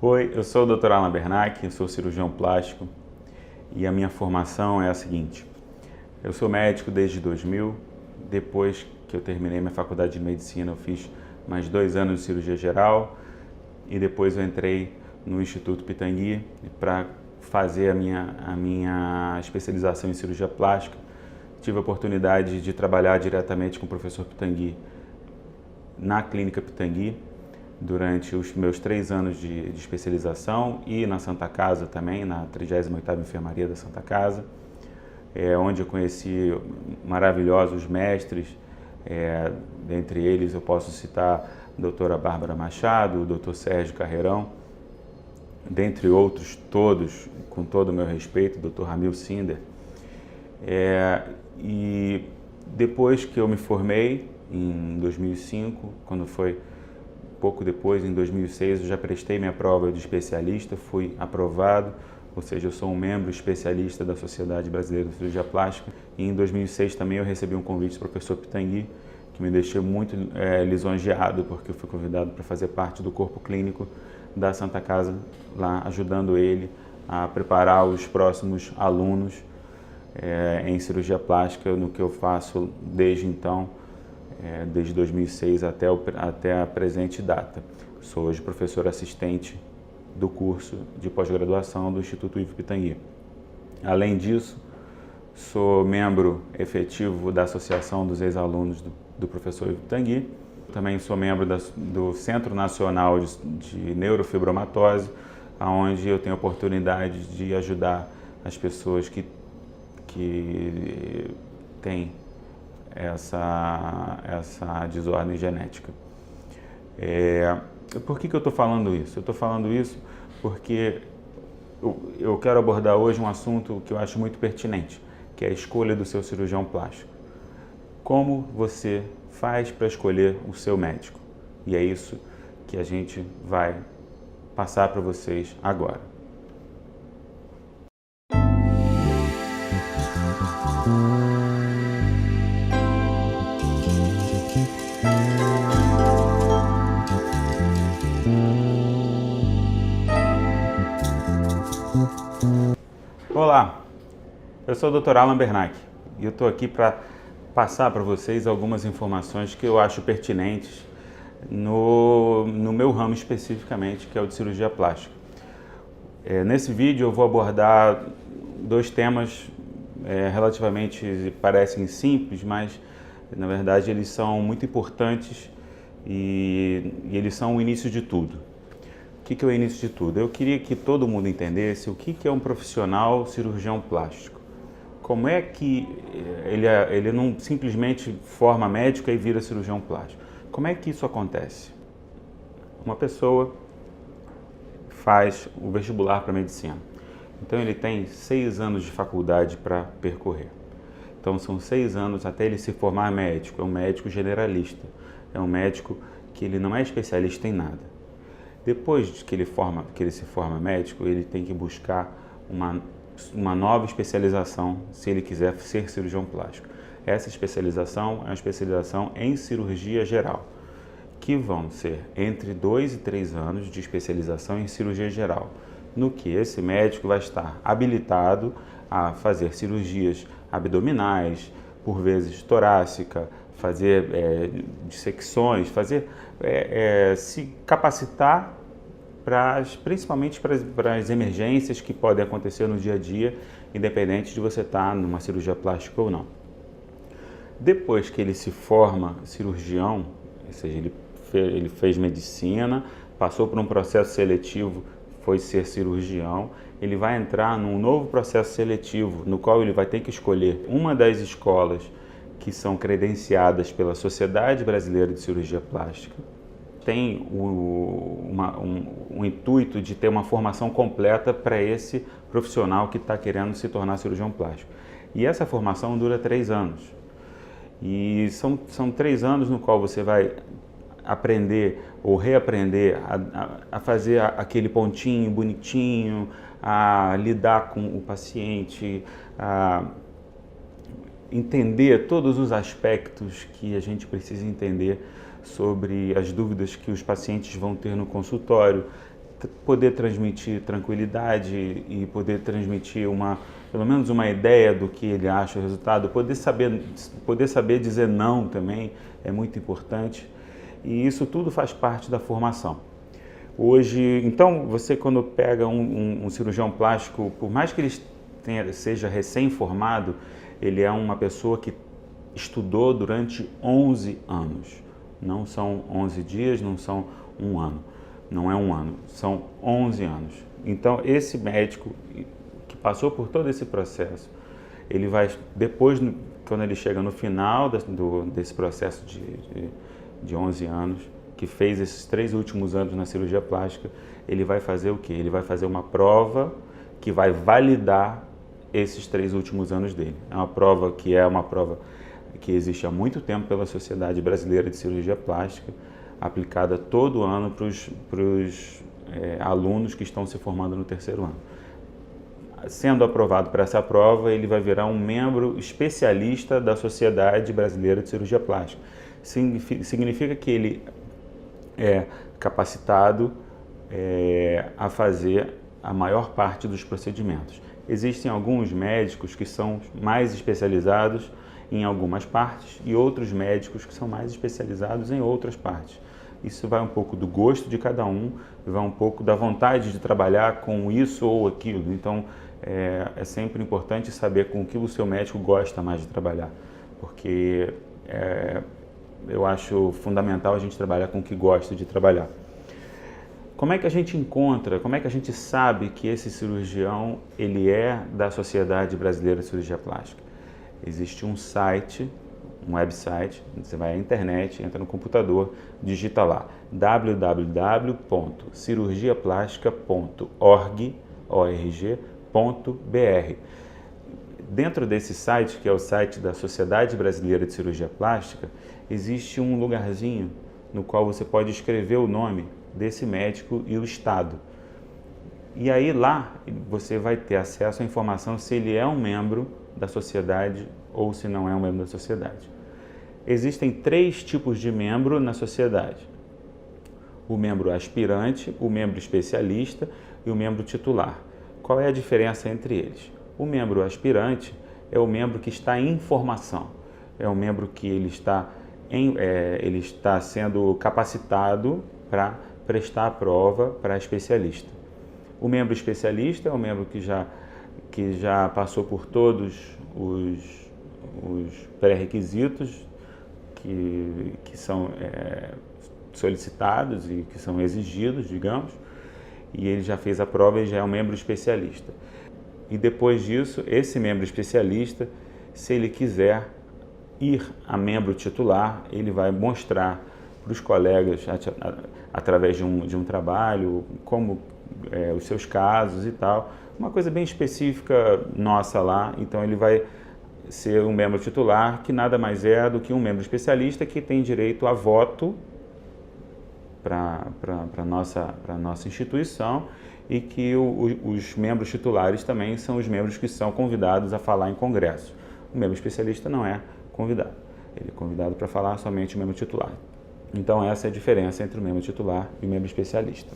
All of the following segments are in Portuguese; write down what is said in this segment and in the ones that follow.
Oi, eu sou o Dr. Alan Bernac, eu sou cirurgião plástico e a minha formação é a seguinte. Eu sou médico desde 2000, depois que eu terminei minha faculdade de medicina eu fiz mais 2 anos de cirurgia geral e depois eu entrei no Instituto Pitangui para fazer a minha especialização em cirurgia plástica. Tive a oportunidade de trabalhar diretamente com o professor Pitangui na Clínica Pitangui durante os meus 3 anos de especialização e na Santa Casa também, na 38ª Enfermaria da Santa Casa, onde eu conheci maravilhosos mestres, dentre eles eu posso citar a doutora Bárbara Machado, o doutor Sérgio Carreirão, dentre outros todos, com todo o meu respeito, o doutor Ramil Sinder. E depois que eu me formei, em 2005, quando foi pouco depois, em 2006, eu já prestei minha prova de especialista, fui aprovado, ou seja, eu sou um membro especialista da Sociedade Brasileira de Cirurgia Plástica. E em 2006 também eu recebi um convite do professor Pitangui, que me deixou muito lisonjeado, porque eu fui convidado para fazer parte do corpo clínico da Santa Casa, lá ajudando ele a preparar os próximos alunos em cirurgia plástica, no que eu faço desde então, desde 2006 até a presente data. Sou hoje professor assistente do curso de pós-graduação do Instituto Ivo Pitangui. Além disso, sou membro efetivo da Associação dos Ex-Alunos do professor Ivo Pitangui. Também sou membro do Centro Nacional de Neurofibromatose, onde eu tenho a oportunidade de ajudar as pessoas que têm essa desordem genética. Por que eu estou falando isso? Eu estou falando isso porque eu quero abordar hoje um assunto que eu acho muito pertinente, que é a escolha do seu cirurgião plástico. Como você faz para escolher o seu médico? E é isso que a gente vai passar para vocês agora. Olá, eu sou o Dr. Alan Bernac e eu estou aqui para passar para vocês algumas informações que eu acho pertinentes no meu ramo especificamente, que é o de cirurgia plástica. Nesse vídeo eu vou abordar 2 temas relativamente parecem simples, mas na verdade eles são muito importantes e eles são o início de tudo. O que é o início de tudo? Eu queria que todo mundo entendesse o que é um profissional cirurgião plástico. Como é que ele não simplesmente forma médico e vira cirurgião plástico? Como é que isso acontece? Uma pessoa faz o vestibular para medicina. Então ele tem 6 anos de faculdade para percorrer. Então são 6 anos até ele se formar médico. É um médico generalista. É um médico que ele não é especialista em nada. Depois que ele se forma médico, ele tem que buscar uma nova especialização se ele quiser ser cirurgião plástico. Essa especialização é uma especialização em cirurgia geral, que vão ser entre 2 e 3 anos de especialização em cirurgia geral, no que esse médico vai estar habilitado a fazer cirurgias abdominais, por vezes torácica, fazer dissecções, se capacitar principalmente para as emergências que podem acontecer no dia a dia, independente de você estar numa cirurgia plástica ou não. Depois que ele se forma cirurgião, ou seja, ele fez medicina, passou por um processo seletivo, foi ser cirurgião, ele vai entrar num novo processo seletivo, no qual ele vai ter que escolher uma das escolas que são credenciadas pela Sociedade Brasileira de Cirurgia Plástica. Tem um intuito de ter uma formação completa para esse profissional que está querendo se tornar cirurgião plástico. E essa formação dura 3 anos. E são 3 anos no qual você vai aprender ou reaprender a fazer aquele pontinho bonitinho, a lidar com o paciente, a entender todos os aspectos que a gente precisa entender sobre as dúvidas que os pacientes vão ter no consultório, poder transmitir tranquilidade e poder transmitir pelo menos uma ideia do que ele acha o resultado, poder saber dizer não também é muito importante, e isso tudo faz parte da formação. Hoje, então, você quando pega um cirurgião plástico, por mais que ele seja recém-formado, ele é uma pessoa que estudou durante 11 anos. Não são 11 dias, não são um ano. Não é um ano, são 11 anos. Então, esse médico que passou por todo esse processo, ele vai, depois, quando ele chega no final desse processo de 11 anos, que fez esses 3 últimos anos na cirurgia plástica, ele vai fazer o quê? Ele vai fazer uma prova que vai validar esses 3 últimos anos dele. É uma prova que existe há muito tempo pela Sociedade Brasileira de Cirurgia Plástica, aplicada todo ano para os alunos que estão se formando no 3º ano. Sendo aprovado para essa prova, ele vai virar um membro especialista da Sociedade Brasileira de Cirurgia Plástica. Significa que ele é capacitado a fazer a maior parte dos procedimentos. Existem alguns médicos que são mais especializados em algumas partes e outros médicos que são mais especializados em outras partes. Isso vai um pouco do gosto de cada um, vai um pouco da vontade de trabalhar com isso ou aquilo. Então, é sempre importante saber com o que o seu médico gosta mais de trabalhar, porque eu acho fundamental a gente trabalhar com o que gosta de trabalhar. Como é que a gente encontra, como é que a gente sabe que esse cirurgião ele é da Sociedade Brasileira de Cirurgia Plástica? Existe um site, um website, você vai à internet, entra no computador, digita lá www.cirurgiaplástica.org.br. Dentro desse site, que é o site da Sociedade Brasileira de Cirurgia Plástica, existe um lugarzinho no qual você pode escrever o nome desse médico e o estado. E aí lá você vai ter acesso à informação se ele é um membro da sociedade ou se não é um membro da sociedade. Existem 3 tipos de membro na sociedade: o membro aspirante, o membro especialista e o membro titular. Qual é a diferença entre eles? O membro aspirante é o membro que está em formação, é o membro que ele está sendo capacitado para prestar a prova para especialista. O membro especialista é o membro que já passou por todos os pré-requisitos que são solicitados e que são exigidos, digamos, e ele já fez a prova e já é um membro especialista. E depois disso, esse membro especialista, se ele quiser ir a membro titular, ele vai mostrar para os colegas, através de um trabalho, como os seus casos e tal, uma coisa bem específica nossa lá. Então ele vai ser um membro titular, que nada mais é do que um membro especialista que tem direito a voto para a nossa instituição, e que os membros titulares também são os membros que são convidados a falar em congresso. O membro especialista não é convidado, ele é convidado para falar somente o membro titular. Então essa é a diferença entre o membro titular e o membro especialista.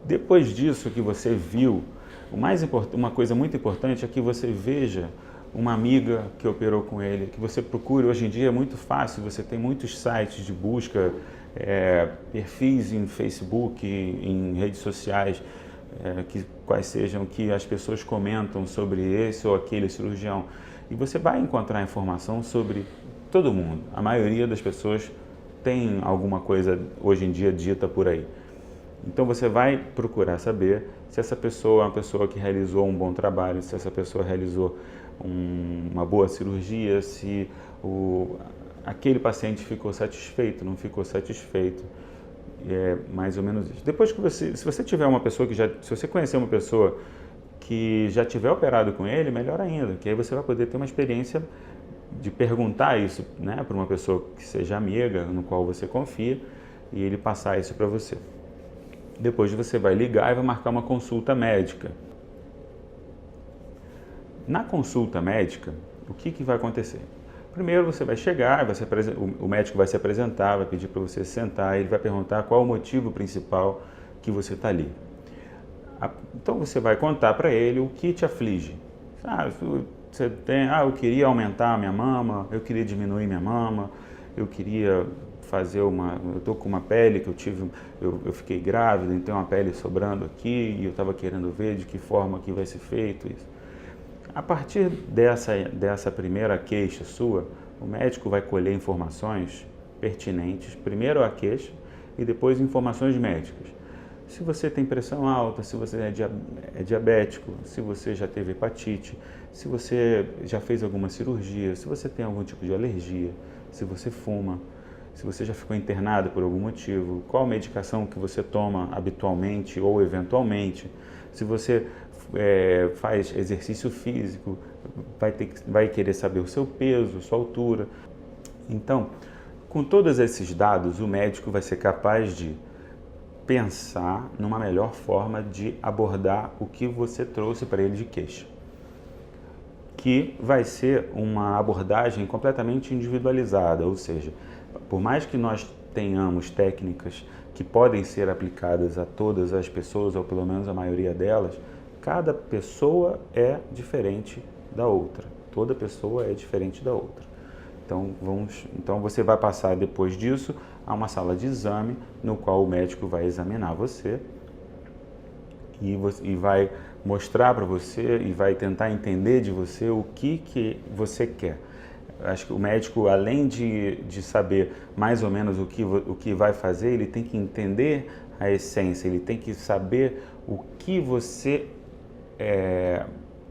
Depois disso que você viu, uma coisa muito importante é que você veja uma amiga que operou com ele, que você procure. Hoje em dia é muito fácil, você tem muitos sites de busca, perfis em Facebook, em redes sociais, quais sejam, que as pessoas comentam sobre esse ou aquele cirurgião. E você vai encontrar informação sobre todo mundo. A maioria das pessoas tem alguma coisa hoje em dia dita por aí. Então você vai procurar saber se essa pessoa é uma pessoa que realizou um bom trabalho, se essa pessoa realizou uma boa cirurgia, se aquele paciente ficou satisfeito, não ficou satisfeito. É mais ou menos isso. Depois que se você tiver uma pessoa se você conhecer uma pessoa que já tiver operado com ele, melhor ainda, que aí você vai poder ter uma experiência de perguntar isso, né, para uma pessoa que seja amiga, no qual você confia, e ele passar isso para você. Depois você vai ligar e vai marcar uma consulta médica. Na consulta médica, o que vai acontecer? Primeiro você vai chegar, o médico vai se apresentar, vai pedir para você sentar, ele vai perguntar qual o motivo principal que você está ali. Então você vai contar para ele o que te aflige. Você tem, eu queria aumentar a minha mama, eu queria diminuir minha mama, eu queria fazer eu tô com uma pele que eu fiquei grávida, então tem uma pele sobrando aqui e eu estava querendo ver de que forma que vai ser feito isso. A partir dessa primeira queixa sua, o médico vai colher informações pertinentes, primeiro a queixa e depois informações médicas. Se você tem pressão alta, se você é diabético, se você já teve hepatite, se você já fez alguma cirurgia, se você tem algum tipo de alergia, se você fuma, se você já ficou internado por algum motivo, qual medicação que você toma habitualmente ou eventualmente, se você faz exercício físico, vai querer saber o seu peso, sua altura. Então, com todos esses dados, o médico vai ser capaz de pensar numa melhor forma de abordar o que você trouxe para ele de queixa, que vai ser uma abordagem completamente individualizada, ou seja, por mais que nós tenhamos técnicas que podem ser aplicadas a todas as pessoas, ou pelo menos a maioria delas, cada pessoa é diferente da outra, toda pessoa é diferente da outra. Então você vai passar depois disso a uma sala de exame no qual o médico vai examinar você e vai mostrar para você e vai tentar entender de você o que você quer. Acho que o médico, além de saber mais ou menos o que vai fazer, ele tem que entender a essência, ele tem que saber o que você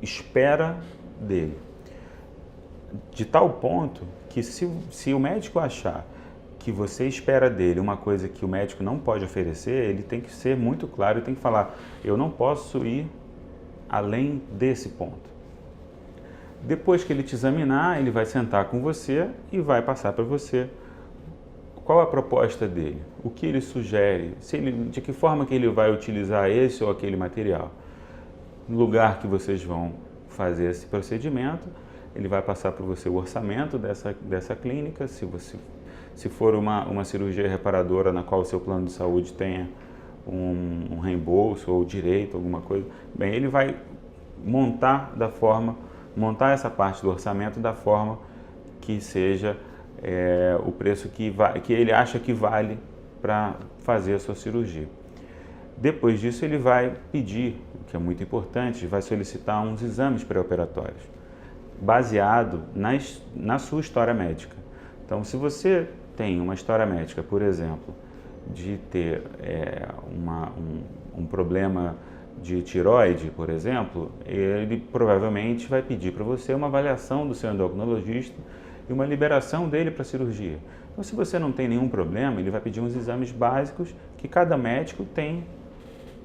espera dele. De tal ponto que se o médico achar que você espera dele uma coisa que o médico não pode oferecer, ele tem que ser muito claro e tem que falar, eu não posso ir além desse ponto. Depois que ele te examinar, ele vai sentar com você e vai passar para você qual a proposta dele, o que ele sugere, de que forma que ele vai utilizar esse ou aquele material. No lugar que vocês vão fazer esse procedimento, ele vai passar para você o orçamento dessa clínica, se for uma cirurgia reparadora na qual o seu plano de saúde tenha um reembolso ou direito, alguma coisa, bem, ele vai montar essa parte do orçamento da forma que seja o preço que ele acha que vale para fazer a sua cirurgia. Depois disso, ele vai pedir, o que é muito importante, vai solicitar uns exames pré-operatórios, baseado na sua história médica. Então, se você tem uma história médica, por exemplo, de ter um problema de tireoide, por exemplo, ele provavelmente vai pedir para você uma avaliação do seu endocrinologista e uma liberação dele para a cirurgia. Então, se você não tem nenhum problema, ele vai pedir uns exames básicos, que cada médico tem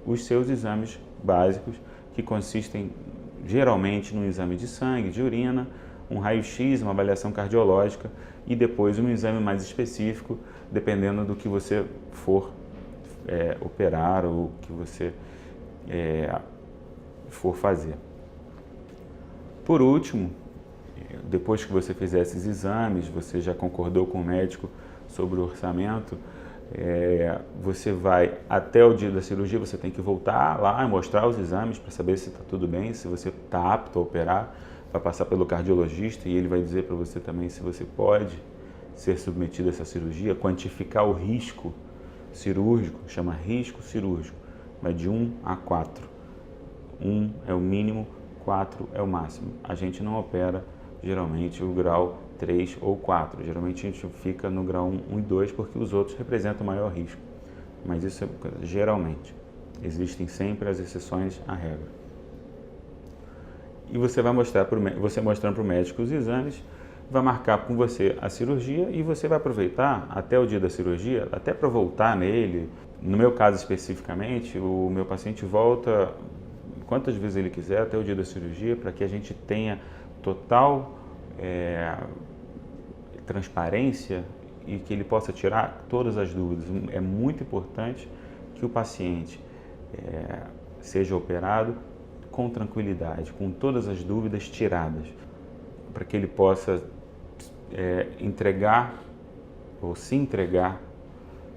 os seus exames básicos, que consistem geralmente num exame de sangue, de urina, um raio-x, uma avaliação cardiológica e depois um exame mais específico, dependendo do que você for operar ou que você for fazer. Por último, depois que você fizer esses exames, você já concordou com o médico sobre o orçamento, você vai até o dia da cirurgia, você tem que voltar lá e mostrar os exames para saber se está tudo bem, se você está apto a operar, vai passar pelo cardiologista e ele vai dizer para você também se você pode ser submetido a essa cirurgia, quantificar o risco cirúrgico, chama risco cirúrgico, vai de 1 a 4. 1 é o mínimo, 4 é o máximo. A gente não opera geralmente o grau 3 ou 4. Geralmente a gente fica no grau 1 e 2 porque os outros representam maior risco. Mas isso é geralmente. Existem sempre as exceções à regra. E você vai mostrando para o médico os exames, vai marcar com você a cirurgia e você vai aproveitar até o dia da cirurgia, até para voltar nele. No meu caso especificamente, o meu paciente volta quantas vezes ele quiser até o dia da cirurgia para que a gente tenha total transparência e que ele possa tirar todas as dúvidas. É muito importante que o paciente seja operado com tranquilidade, com todas as dúvidas tiradas, para que ele possa entregar ou se entregar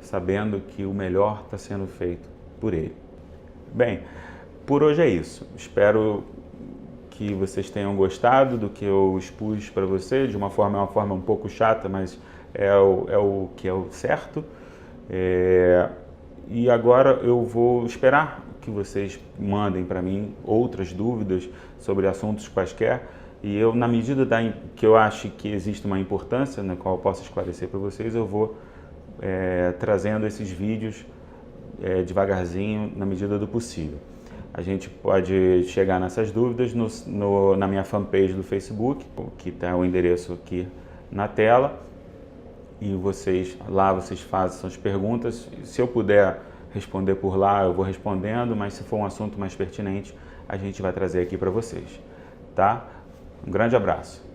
sabendo que o melhor está sendo feito por ele. Bem, por hoje é isso. Espero que vocês tenham gostado do que eu expus para vocês. De uma forma um pouco chata, mas é o que é o certo. E agora eu vou esperar que vocês mandem para mim outras dúvidas sobre assuntos quaisquer. E eu, na medida que eu acho que existe uma importância na qual eu posso esclarecer para vocês, eu vou trazendo esses vídeos devagarzinho, na medida do possível. A gente pode chegar nessas dúvidas na minha fanpage do Facebook, que está o endereço aqui na tela. E lá vocês fazem as perguntas. Se eu puder responder por lá, eu vou respondendo, mas se for um assunto mais pertinente, a gente vai trazer aqui para vocês, tá? Um grande abraço.